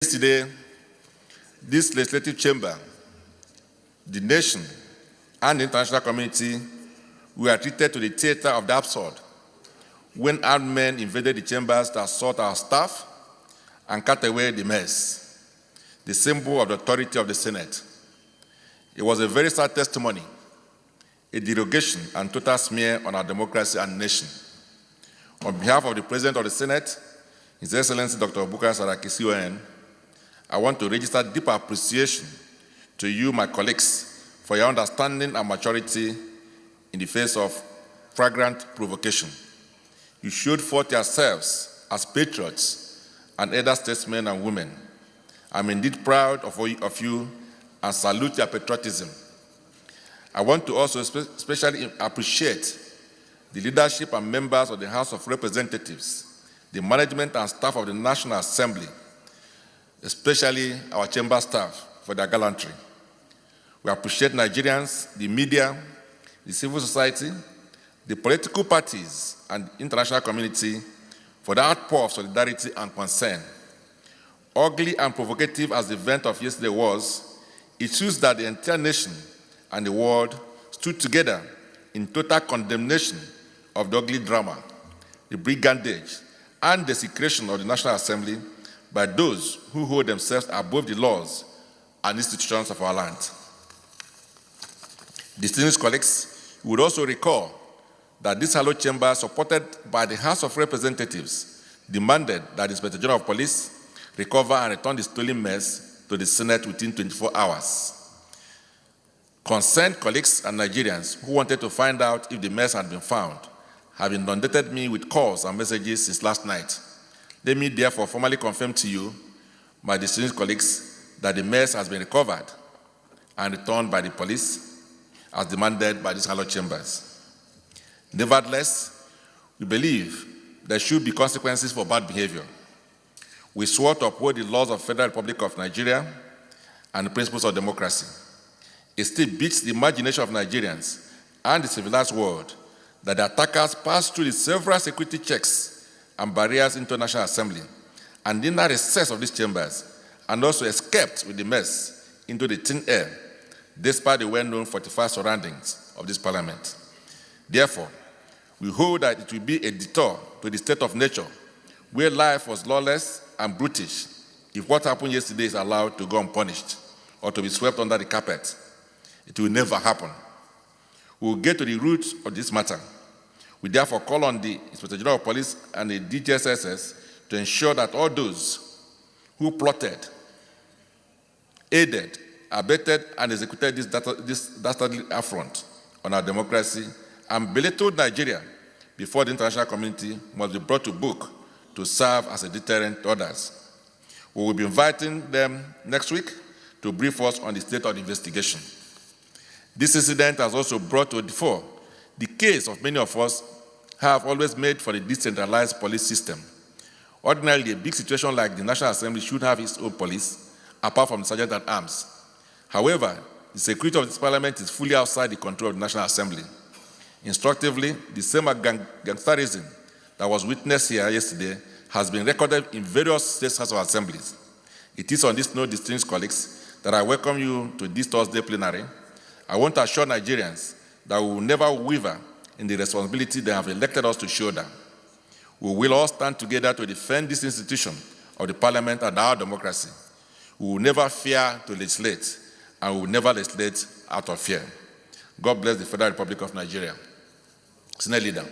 Yesterday, this legislative chamber, the nation, and the international community were treated to the theater of the absurd when armed men invaded the chambers to assault our staff and cut away the mess, the symbol of the authority of the Senate. It was a very sad testimony, a derogation and total smear on our democracy and nation. On behalf of the President of the Senate, His Excellency Dr. Bukar Saraki, CON, I want to register deep appreciation to you, my colleagues, for your understanding and maturity in the face of flagrant provocation. You showed forth yourselves as patriots and elder statesmen and women. I'm indeed proud of you and salute your patriotism. I want to also especially appreciate the leadership and members of the House of Representatives, the management and staff of the National Assembly, especially our chamber staff, for their gallantry. We appreciate Nigerians, the media, the civil society, the political parties, and international community for the outpour of solidarity and concern. Ugly and provocative as the event of yesterday was, it shows that the entire nation and the world stood together in total condemnation of the ugly drama, the brigandage, and desecration of the National Assembly by those who hold themselves above the laws and institutions of our land. Distinguished colleagues, you would also recall that this hallowed chamber, supported by the House of Representatives, demanded that the Inspector General of Police recover and return the stolen mess to the Senate within 24 hours. Concerned colleagues and Nigerians who wanted to find out if the mess had been found have inundated me with calls and messages since last night. Let me therefore formally confirm to you, my distinguished colleagues, that the mess has been recovered and returned by the police as demanded by these hallowed chambers. Nevertheless, we believe there should be consequences for bad behavior. We swore to uphold the laws of the Federal Republic of Nigeria and the principles of democracy. It still beats the imagination of Nigerians and the civilized world that the attackers passed through the several security checks and barriers into the National Assembly and in the recess of these chambers, and also escaped with the mess into the thin air, despite the well-known fortified surroundings of this parliament. Therefore, we hold that it will be a detour to the state of nature, where life was lawless and brutish, if what happened yesterday is allowed to go unpunished or to be swept under the carpet. It will never happen. We will get to the roots of this matter. We therefore call on the Inspector General of Police and the DGSSS to ensure that all those who plotted, aided, abetted, and executed this dastardly affront on our democracy and belittled Nigeria before the international community must be brought to book to serve as a deterrent to others. We will be inviting them next week to brief us on the state of the investigation. This incident has also brought to the fore the case of many of us have always made for the decentralized police system. Ordinarily, a big situation like the National Assembly should have its own police, apart from the Sergeant at Arms. However, the security of this parliament is fully outside the control of the National Assembly. Instructively, the same gangsterism that was witnessed here yesterday has been recorded in various state House of Assemblies. It is on this note, distinguished colleagues, that I welcome you to this Thursday plenary. I want to assure Nigerians that we will never waver in the responsibility they have elected us to shoulder. We will all stand together to defend this institution of the parliament and our democracy. We will never fear to legislate, and we will never legislate out of fear. God bless the Federal Republic of Nigeria. Senior Leader.